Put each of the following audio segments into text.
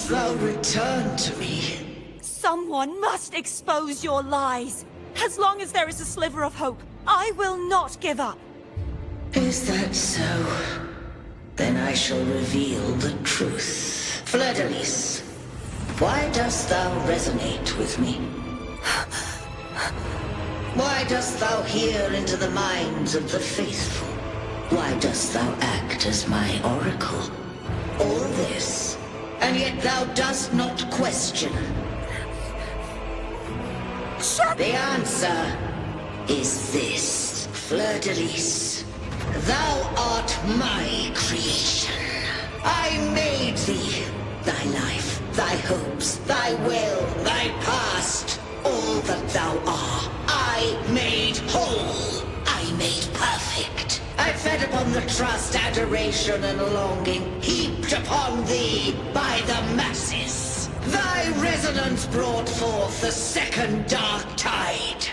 must thou return to me? Someone must expose your lies. As long as there is a sliver of hope, I will not give up. Is that so? Then I shall reveal the truth. Fleur-de-Lis, why dost thou resonate with me? Why dost thou hear into the minds of the faithful? Why dost thou act as my oracle? All this, and yet thou dost not question. The answer is this, Fleur-de-Lis. Thou art my creation. I made thee. Thy life, thy hopes, thy will, thy past. All that thou art, I made whole. I made perfect. I fed upon the trust, adoration, and longing heaped upon thee by the masses. Thy resonance brought forth the second dark tide.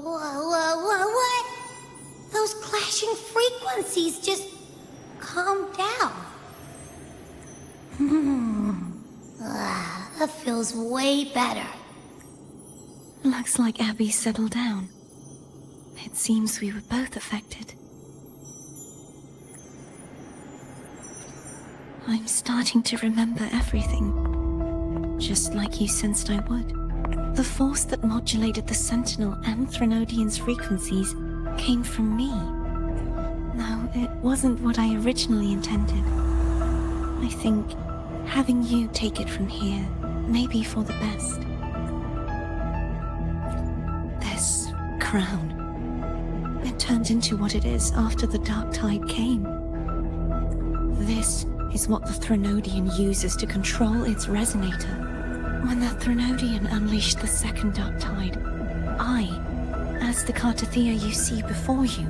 What? Those clashing frequencies just calm down. That feels way better. Looks like Abby settled down. It seems we were both affected. I'm starting to remember everything, just like you sensed I would. The force that modulated the Sentinel and Threnodian's frequencies came from me. No, it wasn't what I originally intended. I think having you take it from here may be for the best. This crown, it turned into what it is after the Dark Tide came. This is what the Threnodian uses to control its resonator. When the Threnodian unleashed the second Dark Tide, I, as the Cartathea you see before you,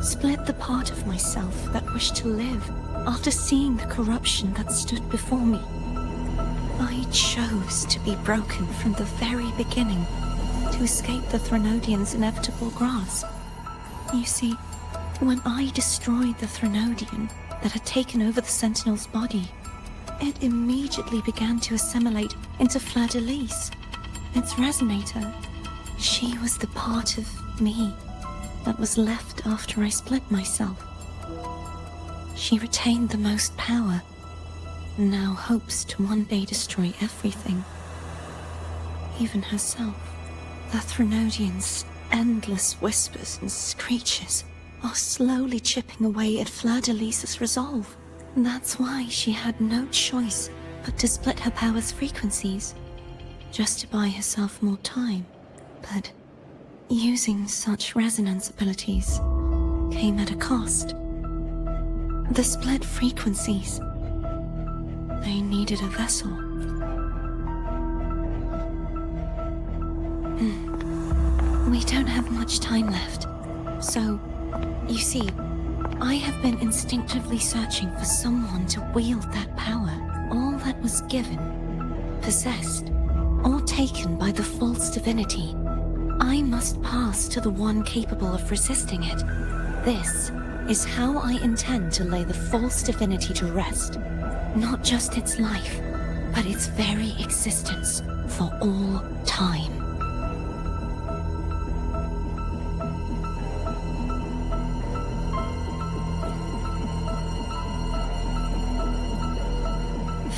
split the part of myself that wished to live after seeing the corruption that stood before me. I chose to be broken from the very beginning to escape the Threnodian's inevitable grasp. You see, when I destroyed the Threnodian that had taken over the Sentinel's body, it immediately began to assimilate into Fleur-de-Lis, its resonator. She was the part of me that was left after I split myself. She retained the most power, and now hopes to one day destroy everything, even herself. The Threnodian's endless whispers and screeches are slowly chipping away at Fleur-de-Lis's resolve. That's why she had no choice but to split her power's frequencies, just to buy herself more time. But using such resonance abilities came at a cost. The split frequencies, they needed a vessel. We don't have much time left, so, you see, I have been instinctively searching for someone to wield that power. All that was given, possessed, or taken by the false divinity, I must pass to the one capable of resisting it. This is how I intend to lay the false divinity to rest. Not just its life, but its very existence for all time.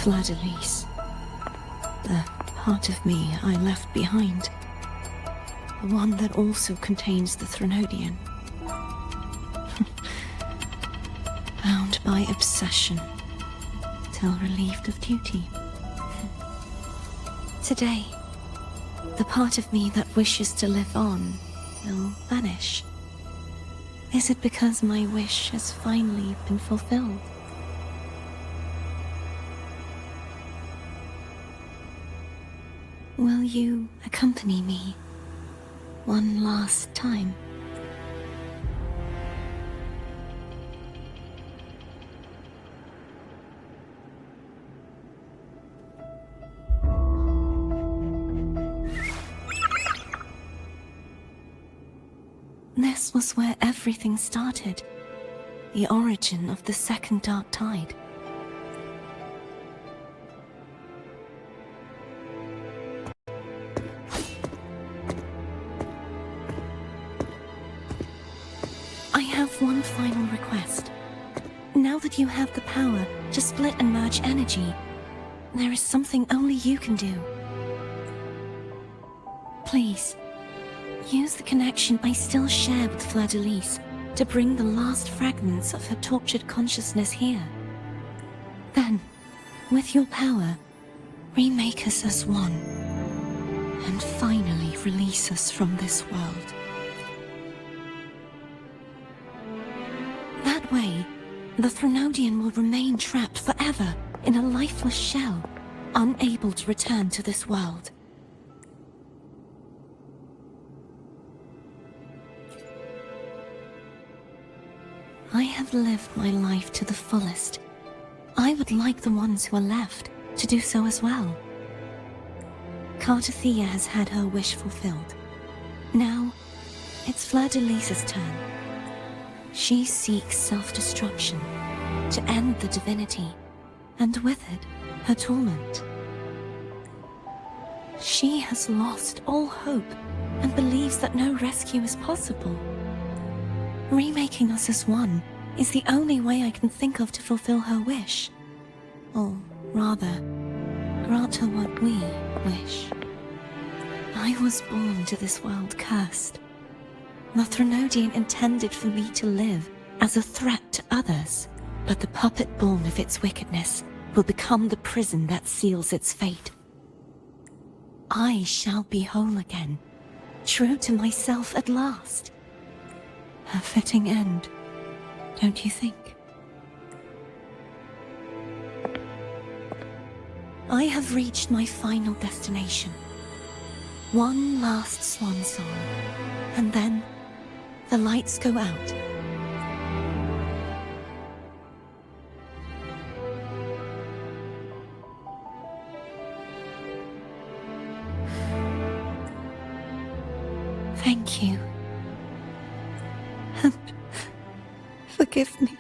Fleur-de-Lis, the part of me I left behind, the one that also contains the Threnodian. Bound by obsession, till relieved of duty. Today, the part of me that wishes to live on will vanish. Is it because my wish has finally been fulfilled? Will you accompany me one last time? This was where everything started. The origin of the second dark tide. I have one final request. Now that you have the power to split and merge energy, there is something only you can do. Please, use the connection I still share with Fleur-de-Lis to bring the last fragments of her tortured consciousness here. Then, with your power, remake us as one, and finally release us from this world. That way, the Threnodian will remain trapped forever in a lifeless shell, unable to return to this world. I have lived my life to the fullest. I would like the ones who are left to do so as well. Cartathea has had her wish fulfilled. Now, it's Fleur-de-Lis's turn. She seeks self-destruction to end the divinity, and with it, her torment. She has lost all hope and believes that no rescue is possible. Remaking us as one is the only way I can think of to fulfill her wish. Or rather, grant her what we wish. I was born to this world cursed. The Threnodian intended for me to live as a threat to others, but the puppet born of its wickedness will become the prison that seals its fate. I shall be whole again, true to myself at last. A fitting end, don't you think? I have reached my final destination. One last swan song, and then the lights go out. Thank you. And forgive me.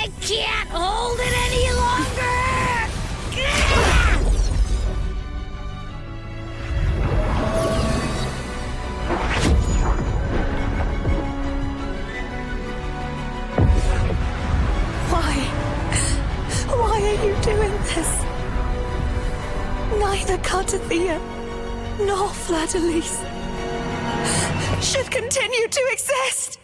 I can't hold it any longer! Why are you doing this? Neither Cartathea nor Fleur-de-Lis should continue to exist!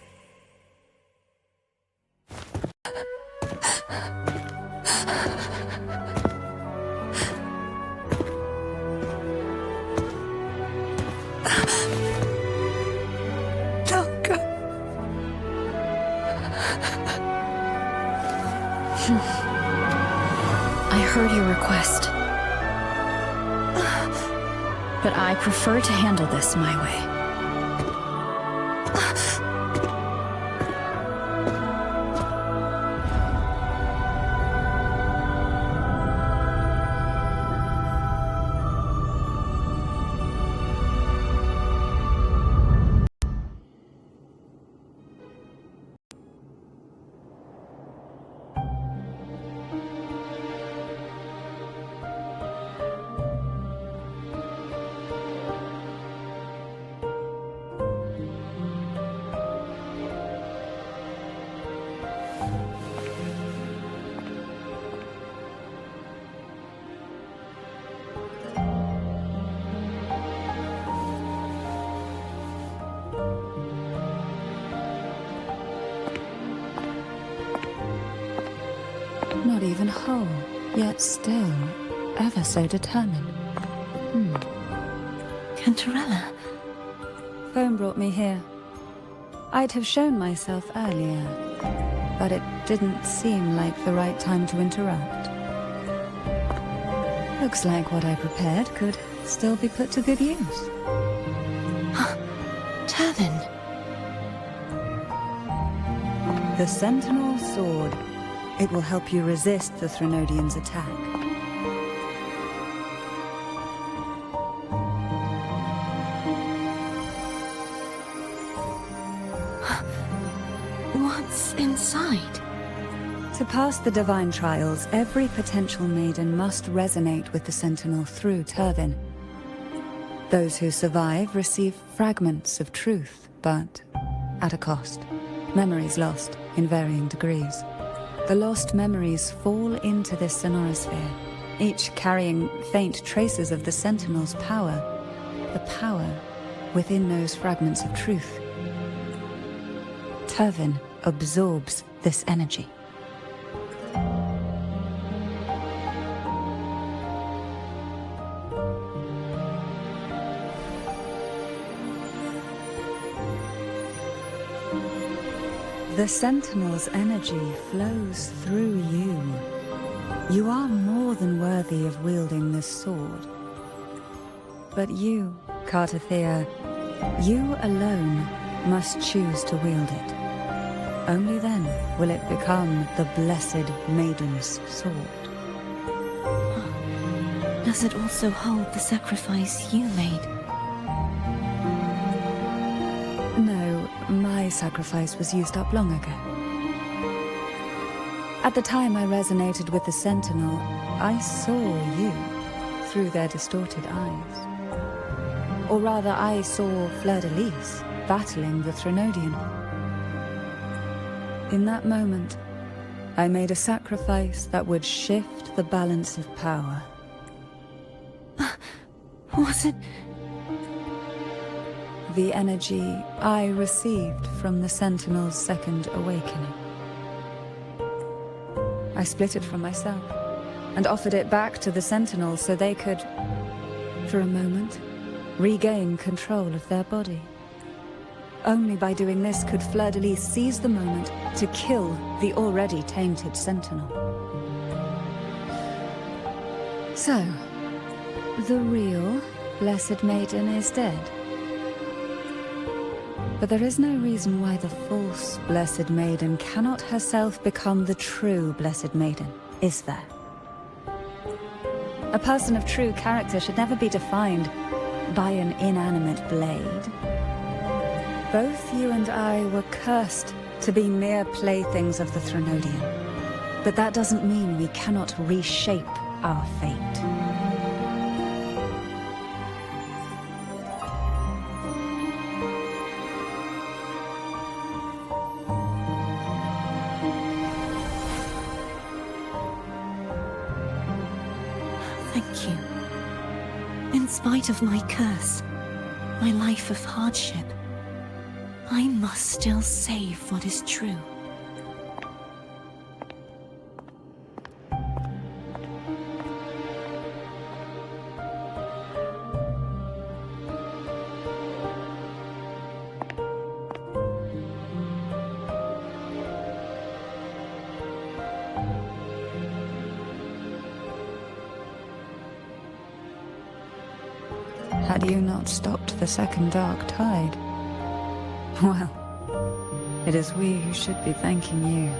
Don't go. I heard your request. But I prefer to handle this my way. Not even whole, yet still ever so determined. Cantarella. Phone brought me here. I'd have shown myself earlier, but it didn't seem like the right time to interrupt. Looks like what I prepared could still be put to good use. Turvin. The Sentinel Sword. It will help you resist the Threnodians' attack. What's inside? To pass the divine trials, every potential maiden must resonate with the Sentinel through Turvin. Those who survive receive fragments of truth, but at a cost. Memories lost in varying degrees. The lost memories fall into this sonorosphere, each carrying faint traces of the Sentinel's power, the power within those fragments of truth. Turvin absorbs this energy. The Sentinel's energy flows through you. You are more than worthy of wielding this sword. But you, Cartathea, you alone must choose to wield it. Only then will it become the Blessed Maiden's sword. Does it also hold the sacrifice you made? No, my sacrifice was used up long ago. At the time I resonated with the Sentinel, I saw you through their distorted eyes. Or rather, I saw Fleur-de-Lis battling the Threnodian. In that moment, I made a sacrifice that would shift the balance of power. Was it? The energy I received from the Sentinel's second awakening. I split it from myself and offered it back to the Sentinel so they could, for a moment, regain control of their body. Only by doing this could Fleur-de-Lis seize the moment to kill the already tainted Sentinel. So, the real Blessed Maiden is dead. But there is no reason why the false Blessed Maiden cannot herself become the true Blessed Maiden, is there? A person of true character should never be defined by an inanimate blade. Both you and I were cursed to be mere playthings of the Threnodian. But that doesn't mean we cannot reshape our fate. Thank you. In spite of my curse, my life of hardship, I must still save what is true. Had you not stopped the second dark tide? Well, it is we who should be thanking you.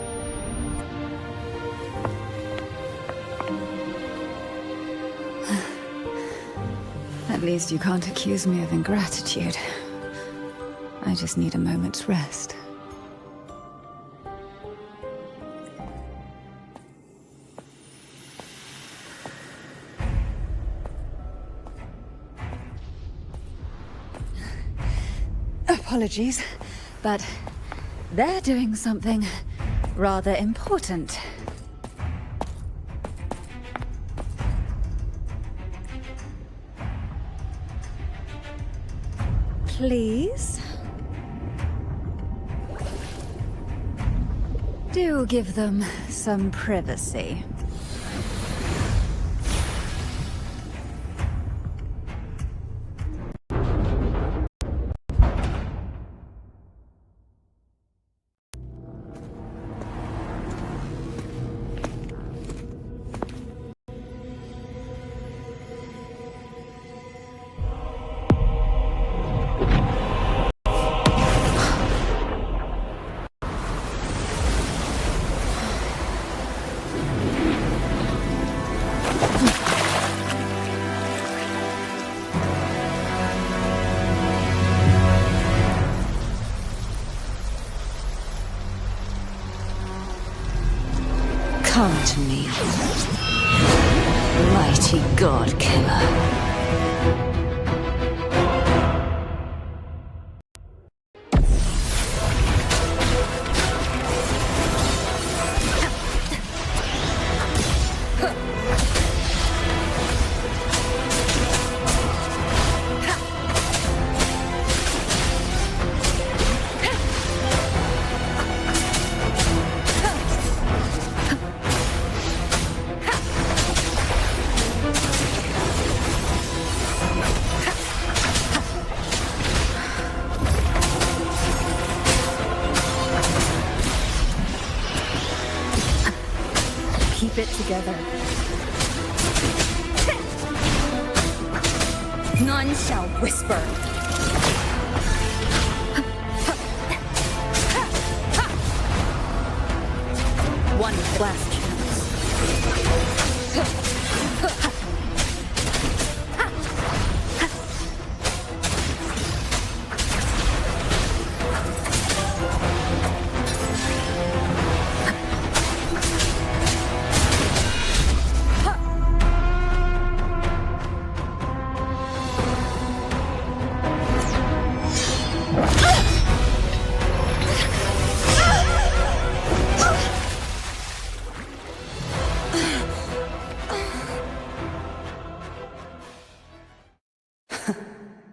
At least you can't accuse me of ingratitude. I just need a moment's rest. Apologies, but they're doing something rather important. Please? Do give them some privacy. to me. Mighty God Killer. Keep it together. None shall whisper. One last chance.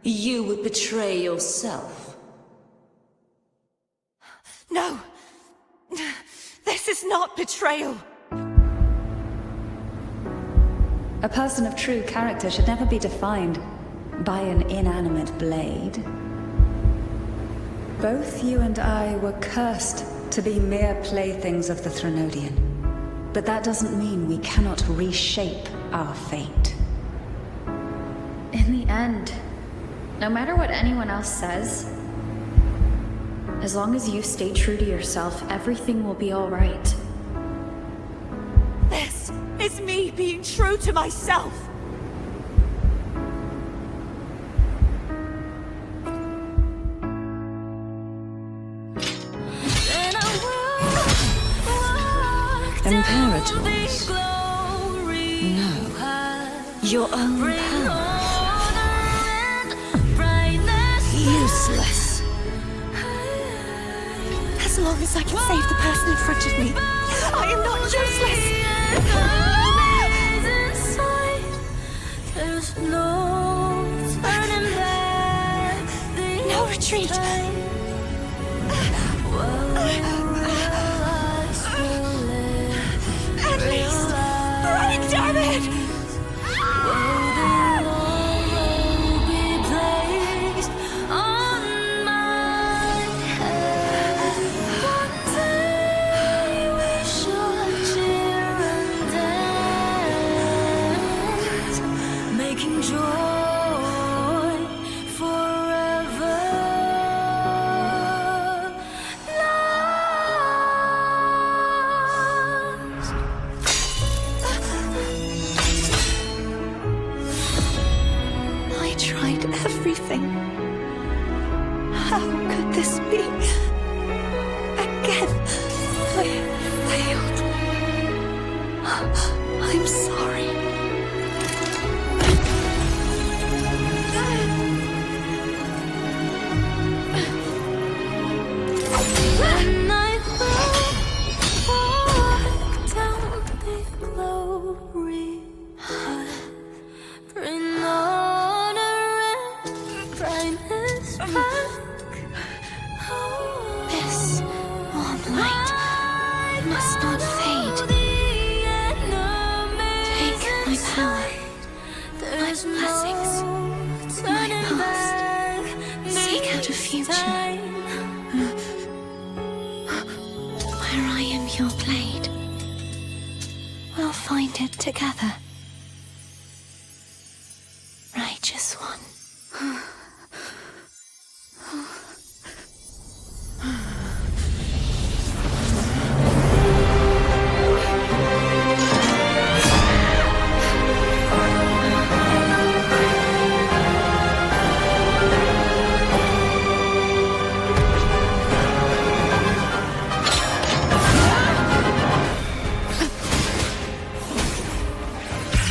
You would betray yourself. No! This is not betrayal! A person of true character should never be defined by an inanimate blade. Both you and I were cursed to be mere playthings of the Threnodian. But that doesn't mean we cannot reshape our fate. In the end, no matter what anyone else says, as long as you stay true to yourself, everything will be all right. This is me being true to myself! Imperators? No. Your own power. Useless. As long as I can save the person in front of me, I am not useless! No retreat! At least, run, damn it! I tried everything. How could this be? Again, I failed. I'm sorry. And I will walk down the glory path, bring honor and brightness back. This warm light must not fade. Take my power, my blessings, my past. Seek out a future where I am your blade. We'll find it together. Righteous one.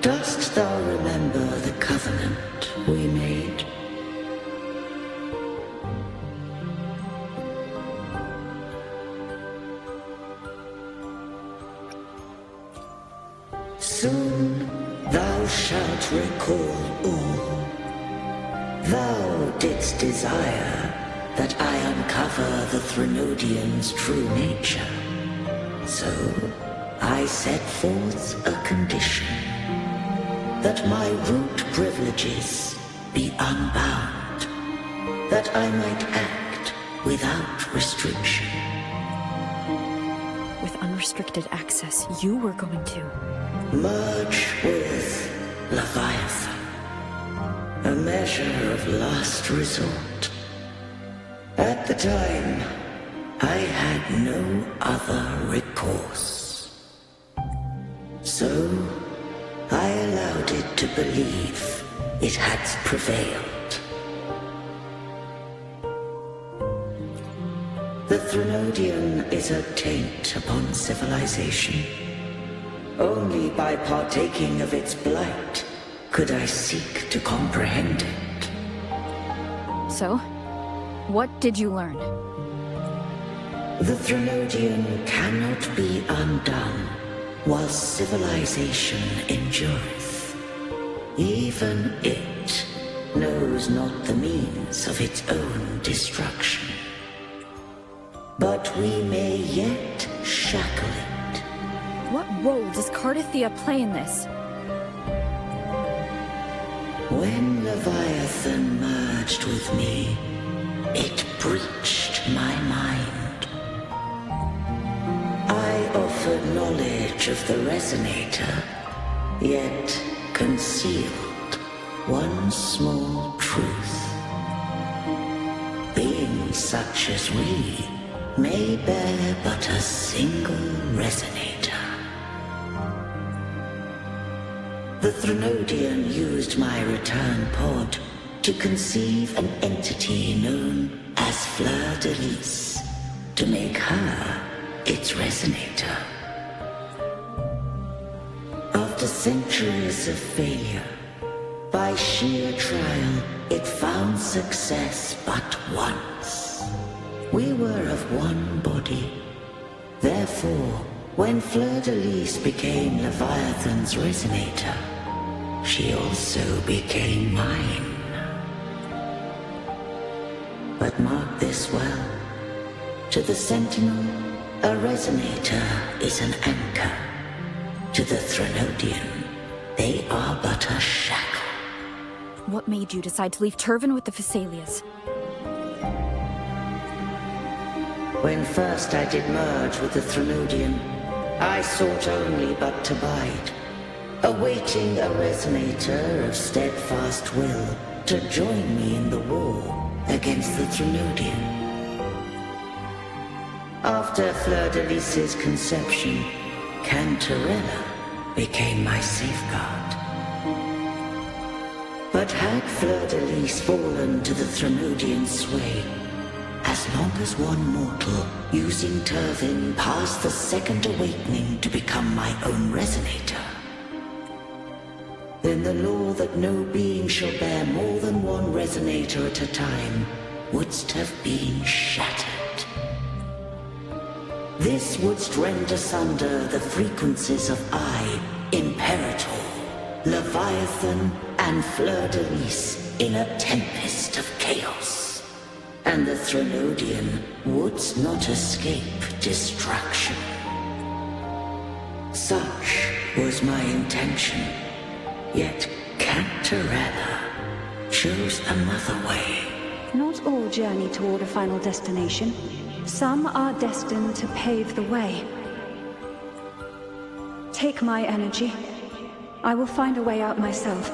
Dost thou remember the covenant we made? Soon thou shalt recall all. Thou didst desire that I uncover the Threnodian's true nature. So I set forth a condition, that my root privileges be unbound, that I might act without restriction. With unrestricted access, you were going to. Merge with Leviathan, a measure of last resort. At the time, I had no other recourse. So, I allowed it to believe it had prevailed. The Threnodian is a taint upon civilization. Only by partaking of its blight could I seek to comprehend it. So, what did you learn? The Threnodian cannot be undone while civilization endureth. Even it knows not the means of its own destruction. But we may yet shackle it. What role does Cardathia play in this? When Leviathan merged with me, it breached my mind. I offered knowledge of the Resonator, yet concealed one small truth. Beings such as we may bear but a single Resonator. The Threnodian used my return pod to conceive an entity known as Fleur-de-Lis, to make her its Resonator. After centuries of failure, by sheer trial, it found success but once. We were of one body. Therefore, when Fleur-de-Lis became Leviathan's Resonator, she also became mine. But mark this well. To the Sentinel, a Resonator is an anchor. To the Threnodian, they are but a shackle. What made you decide to leave Turvan with the Phassalias? When first I did merge with the Threnodian, I sought only but to bide, awaiting a Resonator of steadfast will to join me in the war against the Threnodian. After Fleur-de-Lis's conception, Cantarella became my safeguard. But had Fleur-de-Lis fallen to the Threnodian's sway, as long as one mortal using Turvin passed the second awakening to become my own Resonator, then the law that no being shall bear more than one Resonator at a time wouldst have been shattered. This wouldst rend asunder the frequencies of I, Imperator, Leviathan, and Fleur-de-Lis in a tempest of chaos. And the Threnodian wouldst not escape destruction. Such was my intention, yet Cantarella chose another way. Not all journey toward a final destination. Some are destined to pave the way. Take my energy. I will find a way out myself.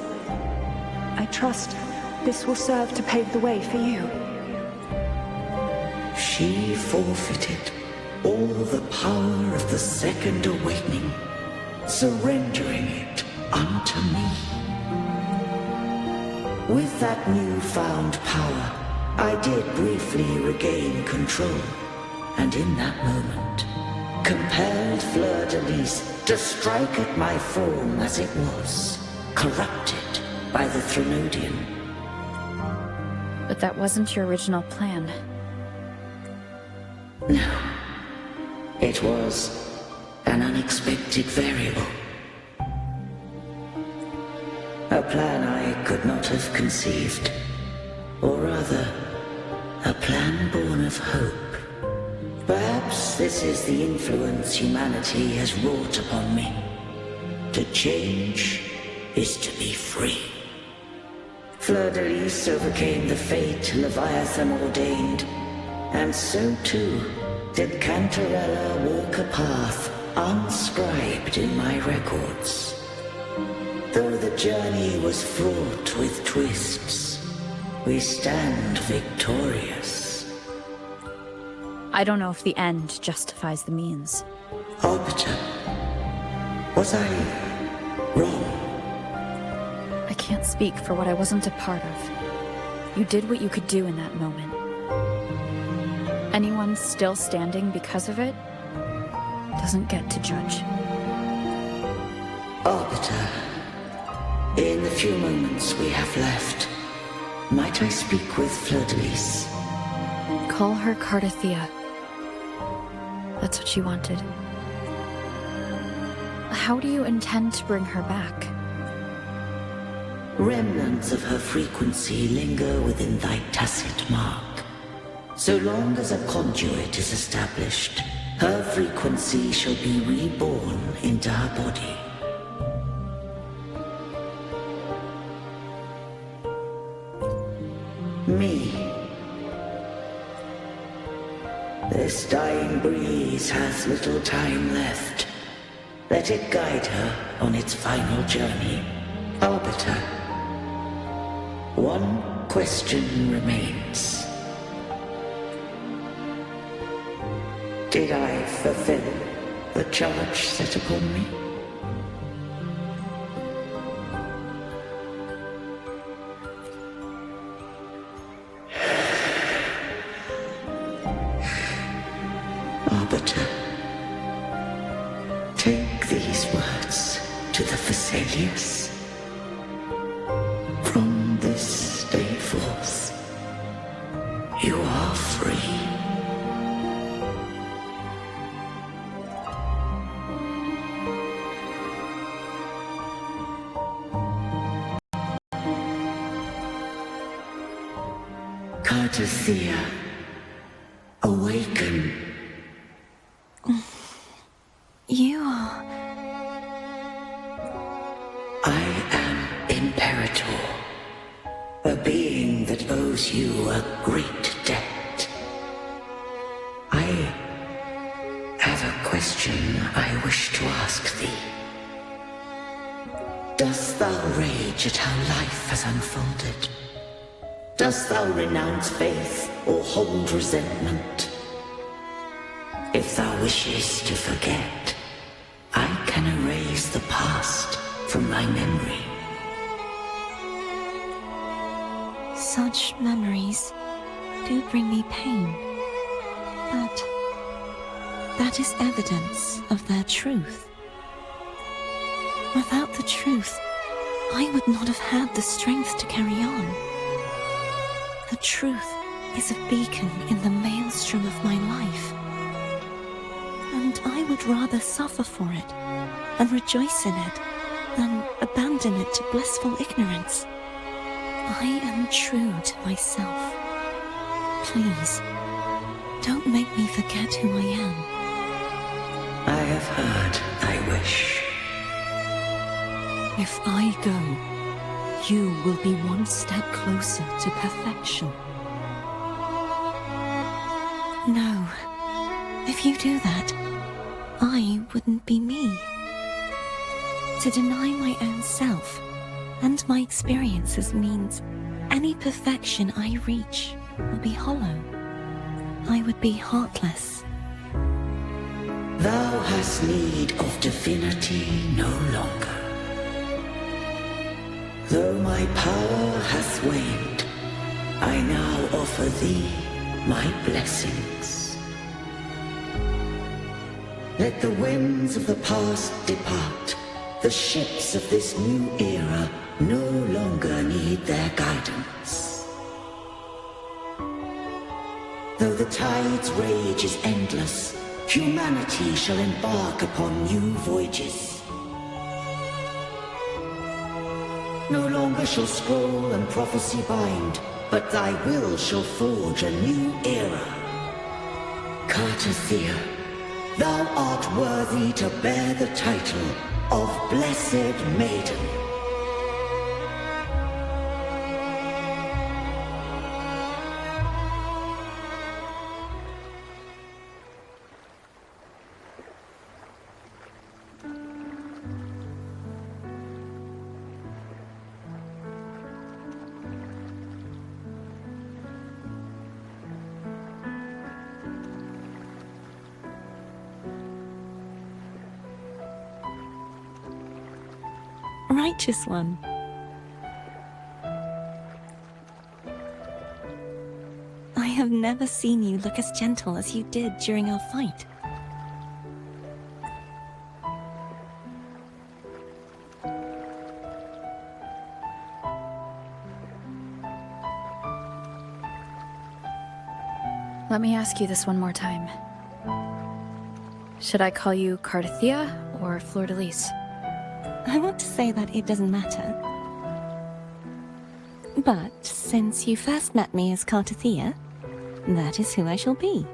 I trust this will serve to pave the way for you. She forfeited all the power of the second awakening, surrendering it unto me. With that newfound power, I did briefly regain control, and in that moment, compelled Fleur-de-Lis to strike at my form as it was, corrupted by the Threnodian. But that wasn't your original plan. No. It was an unexpected variable. A plan I could not have conceived. Or rather, a plan born of hope. Perhaps this is the influence humanity has wrought upon me. To change is to be free. Fleur-de-Lis overcame the fate Leviathan ordained, and so too did Cantarella walk a path unscribed in my records. Though the journey was fraught with twists, we stand victorious. I don't know if the end justifies the means. Arbiter, was I wrong? I can't speak for what I wasn't a part of. You did what you could do in that moment. Anyone still standing because of it doesn't get to judge. Arbiter, in the few moments we have left, might I speak with Fleur-de-Lis? Call her Cardathea. That's what she wanted. How do you intend to bring her back? Remnants of her frequency linger within thy tacit mark. So long as a conduit is established, her frequency shall be reborn into her body. Me. This dying breeze has little time left. Let it guide her on its final journey. Arbiter, one question remains. Did I fulfill the charge set upon me? Arbiter, take these words to the Vesalius. From this day forth, you are free. Cardathea, awaken. You are... I am Imperator, a being that owes you a great debt. I have a question I wish to ask thee. Dost thou rage at how life has unfolded? Dost thou renounce faith or hold resentment? If thou wishes to forget, I can erase the past from thy memory. Such memories do bring me pain, but that is evidence of their truth. Without the truth, I would not have had the strength to carry on. The truth is a beacon in the maelstrom of my life, and I would rather suffer for it and rejoice in it than abandon it to blissful ignorance. I am true to myself. Please, don't make me forget who I am. I have heard thy wish. If I go, you will be one step closer to perfection. No, if you do that, I wouldn't be me. To deny my own self and my experiences means any perfection I reach will be hollow. I would be heartless. Thou hast need of divinity no longer. Though my power hath waned, I now offer thee my blessings. Let the winds of the past depart. The ships of this new era no longer need their guidance. Though the tide's rage is endless, humanity shall embark upon new voyages. No longer shall scroll and prophecy bind, but thy will shall forge a new era. Cartathea, thou art worthy to bear the title of Blessed Maiden. Righteous one. I have never seen you look as gentle as you did during our fight. Let me ask you this one more time. Should I call you Cartathea or Fleur-de-Lis? I want to say that it doesn't matter. But since you first met me as Cartathea, that is who I shall be.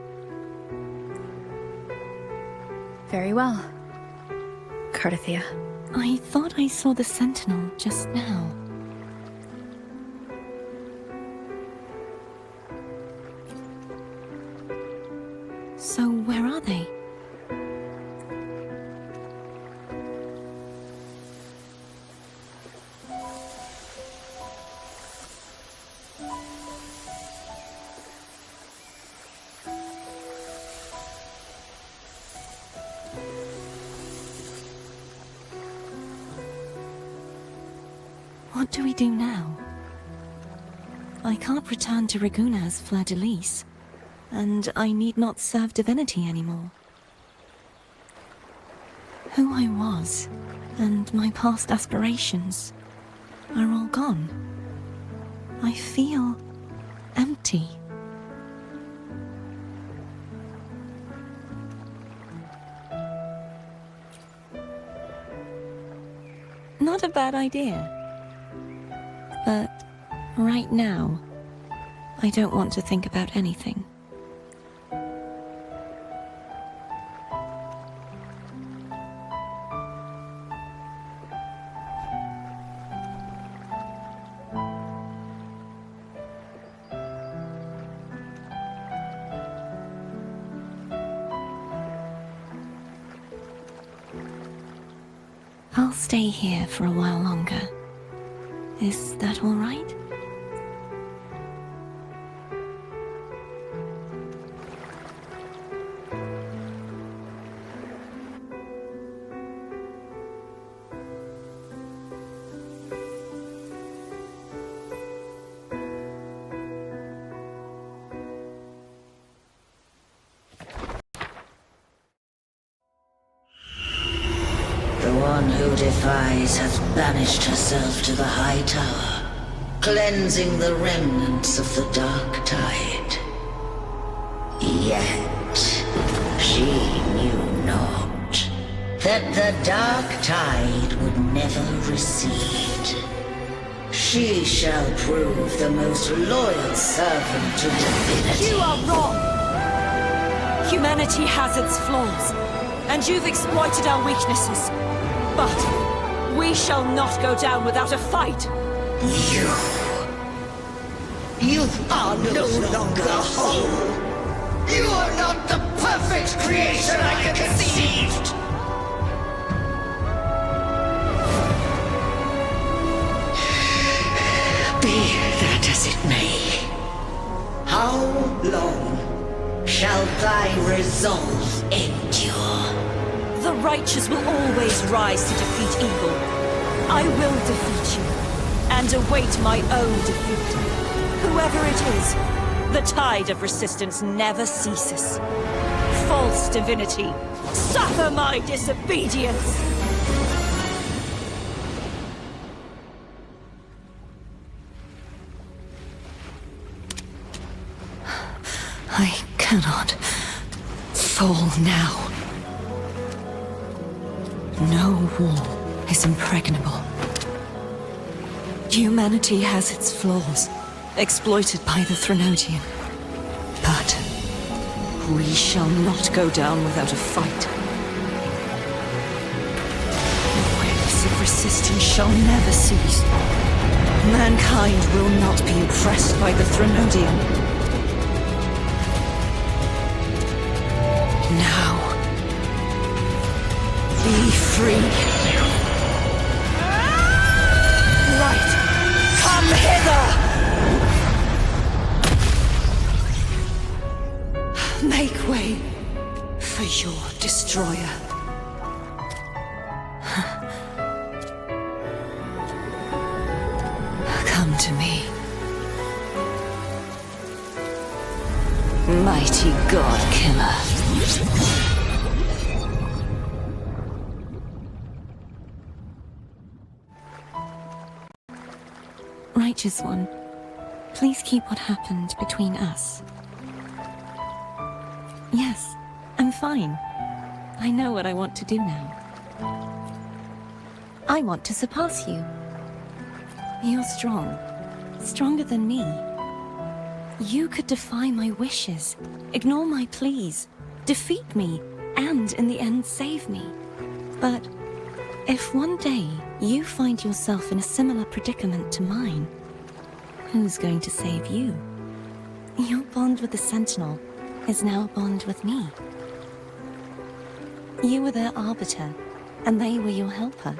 Very well. Cartathea. I thought I saw the Sentinel just now. So where are they? What do we do now? I can't return to Raguna as Fleur-de-Lis, and I need not serve divinity anymore. Who I was, and my past aspirations, are all gone. I feel empty. Not a bad idea. But right now, I don't want to think about anything. I'll stay here for a while longer. Is that all right? The one who defies hath banished herself to the high tower, cleansing the remnants of the dark tide. Yet she knew not that the dark tide would never recede. She shall prove the most loyal servant to divinity. You are wrong! Humanity has its flaws, and you've exploited our weaknesses. But we shall not go down without a fight. You are no longer whole. You are not the perfect creation I conceived. Be that as it may, how long shall thy resolve endure? The righteous will always rise to defeat evil. I will defeat you, and await my own defeat. Whoever it is, the tide of resistance never ceases. false divinity! Suffer my disobedience! I cannot fall now. No wall is impregnable. Humanity has its flaws, exploited by the Threnodian. But we shall not go down without a fight. The waves of resistance shall never cease. Mankind will not be oppressed by the Threnodian. Now, be free. Light, come hither! Make way for your destroyer. Come to me. Mighty God Killer. Righteous One, please keep what happened between us. Yes, I'm fine. I know what I want to do now. I want to surpass you. You're strong. Stronger than me. You could defy my wishes, ignore my pleas, defeat me, and in the end save me. But if one day you find yourself in a similar predicament to mine, who's going to save you? Your bond with the Sentinel is now a bond with me. You were their arbiter, and they were your helper.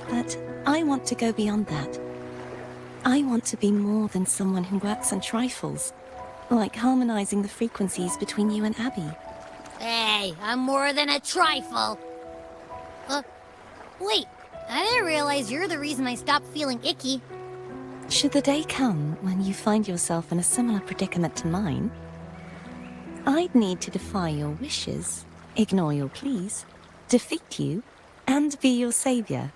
But I want to go beyond that. I want to be more than someone who works on trifles, like harmonizing the frequencies between you and Abby. Hey, I'm more than a trifle. Wait, I didn't realize you're the reason I stopped feeling icky. Should the day come when you find yourself in a similar predicament to mine, I'd need to defy your wishes, ignore your pleas, defeat you, and be your savior.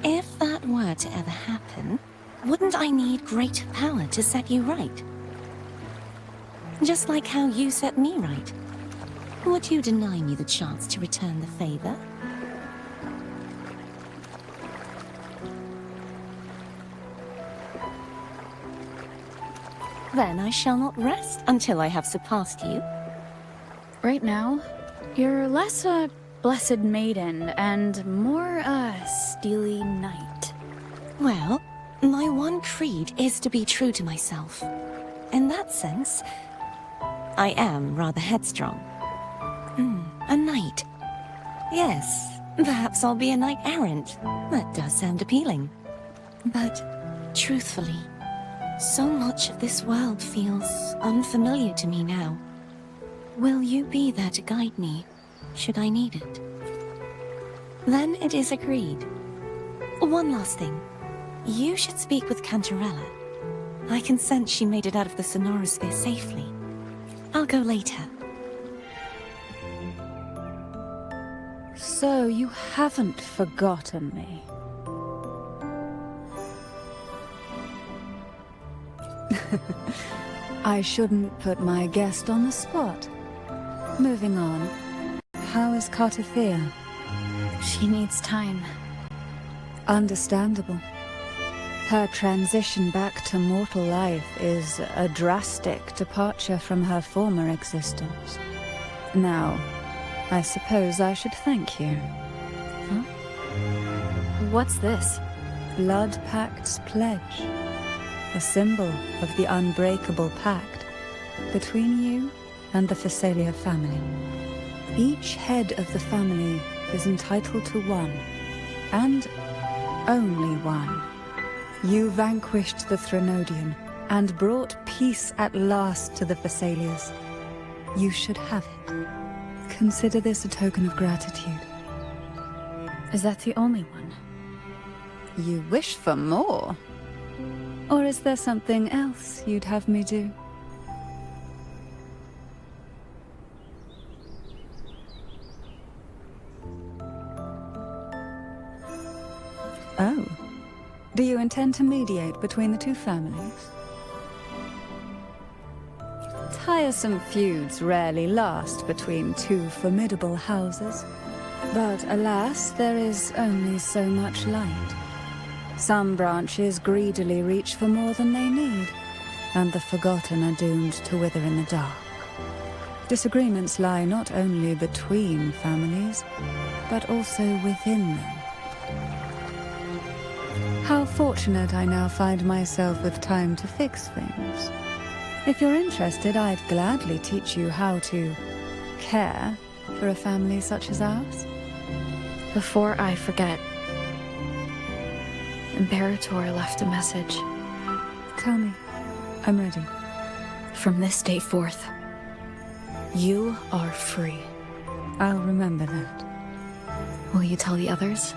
If that were to ever happen, wouldn't I need greater power to set you right? Just like how you set me right. Would you deny me the chance to return the favor? Then I shall not rest until I have surpassed you. Right now, you're less a blessed maiden and more a steely knight. Well, my one creed is to be true to myself. In that sense, I am rather headstrong. A knight. Yes, perhaps I'll be a knight errant. That does sound appealing. But, truthfully, so much of this world feels unfamiliar to me now. Will you be there to guide me, should I need it? Then it is agreed. One last thing. You should speak with Cantarella. I can sense she made it out of the Sonorosphere safely. I'll go later. So you haven't forgotten me. I shouldn't put my guest on the spot. Moving on. How is Cartafia? She needs time. Understandable. Her transition back to mortal life is a drastic departure from her former existence. Now, I suppose I should thank you. What's this? Blood Pact's pledge. A symbol of the unbreakable pact between you and the Phasalia family. Each head of the family is entitled to one, and only one. You vanquished the Threnodian and brought peace at last to the Phasalias. You should have it. Consider this a token of gratitude. Is that the only one? You wish for more? Or is there something else you'd have me do? Oh. Do you intend to mediate between the two families? Tiresome feuds rarely last between two formidable houses. But alas, there is only so much light. Some branches greedily reach for more than they need, and the forgotten are doomed to wither in the dark. Disagreements lie not only between families, but also within them. How fortunate I now find myself with time to fix things. If you're interested, I'd gladly teach you how to care for a family such as ours. Before I forget, Imperator left a message. Tell me. I'm ready. From this day forth, you are free. I'll remember that. Will you tell the others?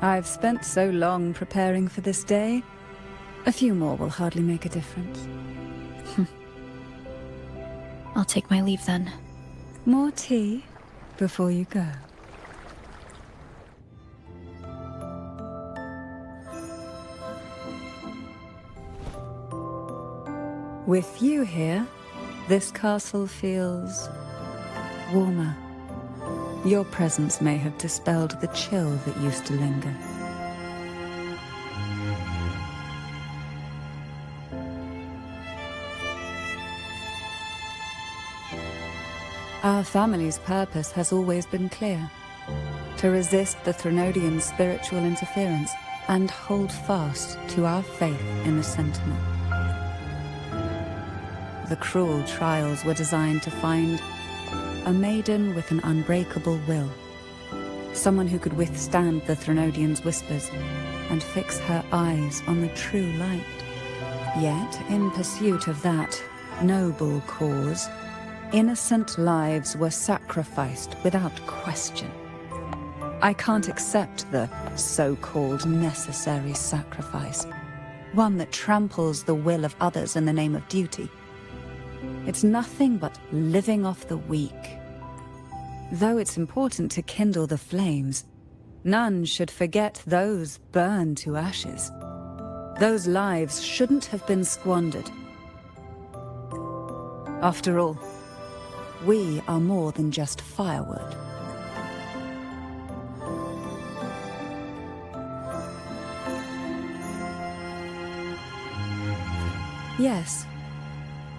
I've spent so long preparing for this day. A few more will hardly make a difference. I'll take my leave then. More tea before you go. With you here, this castle feels warmer. Your presence may have dispelled the chill that used to linger. Our family's purpose has always been clear: to resist the Threnodian spiritual interference and hold fast to our faith in the Sentinel. The cruel trials were designed to find a maiden with an unbreakable will, someone who could withstand the Threnodian's whispers and fix her eyes on the true light. Yet, in pursuit of that noble cause, innocent lives were sacrificed without question. I can't accept the so-called necessary sacrifice, one that tramples the will of others in the name of duty. It's nothing but living off the weak. Though it's important to kindle the flames, none should forget those burned to ashes. Those lives shouldn't have been squandered. After all, we are more than just firewood. Yes.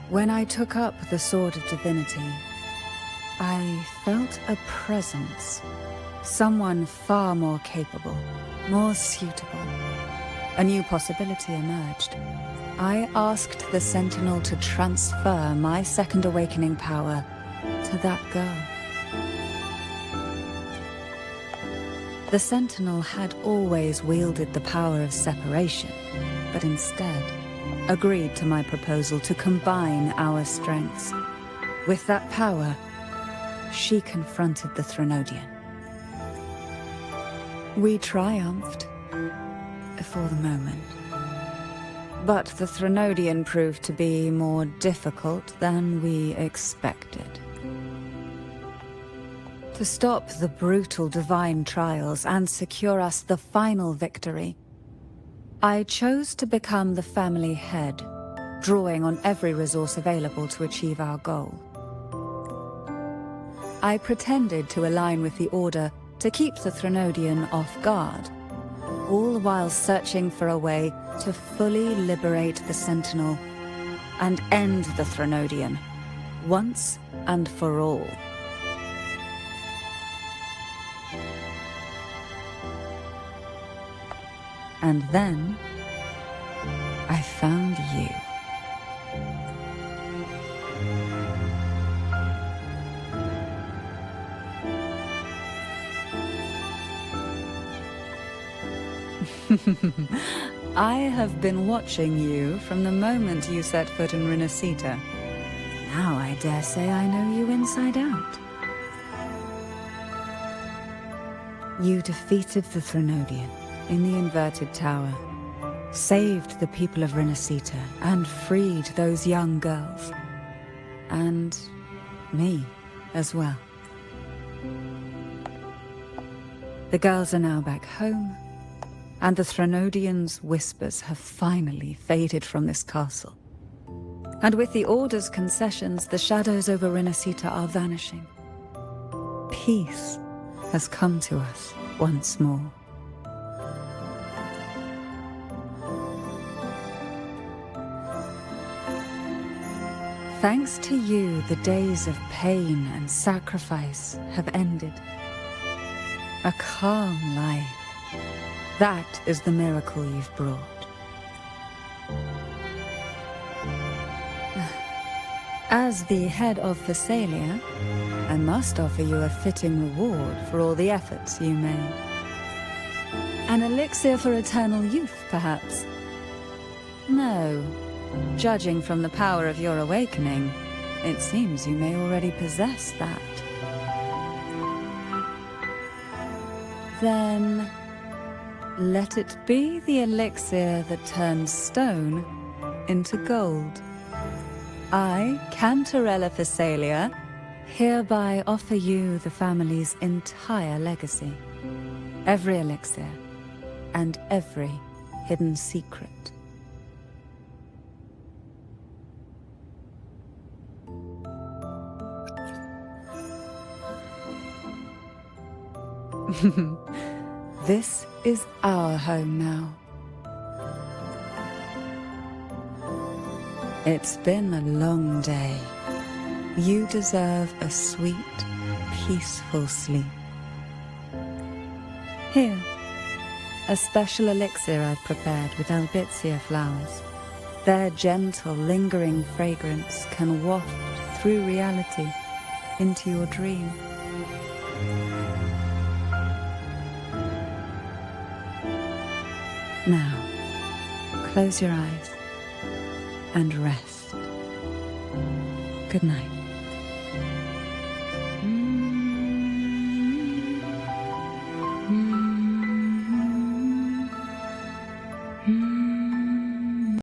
When I took up the Sword of Divinity, I felt a presence. Someone far more capable, more suitable. A new possibility emerged. I asked the Sentinel to transfer my second awakening power to that girl. The Sentinel had always wielded the power of separation, but instead agreed to my proposal to combine our strengths. With that power, she confronted the Threnodian. We triumphed, for the moment. But the Threnodian proved to be more difficult than we expected. To stop the brutal divine trials and secure us the final victory, I chose to become the family head, drawing on every resource available to achieve our goal. I pretended to align with the Order to keep the Threnodian off guard, all while searching for a way to fully liberate the Sentinel and end the Threnodian, once and for all. And then, I found you. I have been watching you from the moment you set foot in Renacita. Now I dare say I know you inside out. You defeated the Threnodian in the Inverted Tower, saved the people of Renacita, and freed those young girls. And me as well. The girls are now back home, and the Threnodians' whispers have finally faded from this castle. And with the Order's concessions, the shadows over Renacita are vanishing. Peace has come to us once more. Thanks to you, the days of pain and sacrifice have ended. A calm life. That is the miracle you've brought. As the head of Thessalia, I must offer you a fitting reward for all the efforts you made. An elixir for eternal youth, perhaps? No. Judging from the power of your awakening, it seems you may already possess that. Then, let it be the elixir that turns stone into gold. I, Cantarella Thessalia, hereby offer you the family's entire legacy. Every elixir, and every hidden secret. This is our home now. It's been a long day. You deserve a sweet, peaceful sleep. Here, a special elixir I've prepared with albizia flowers. Their gentle, lingering fragrance can waft through reality into your dream. Now, close your eyes and rest. Good night.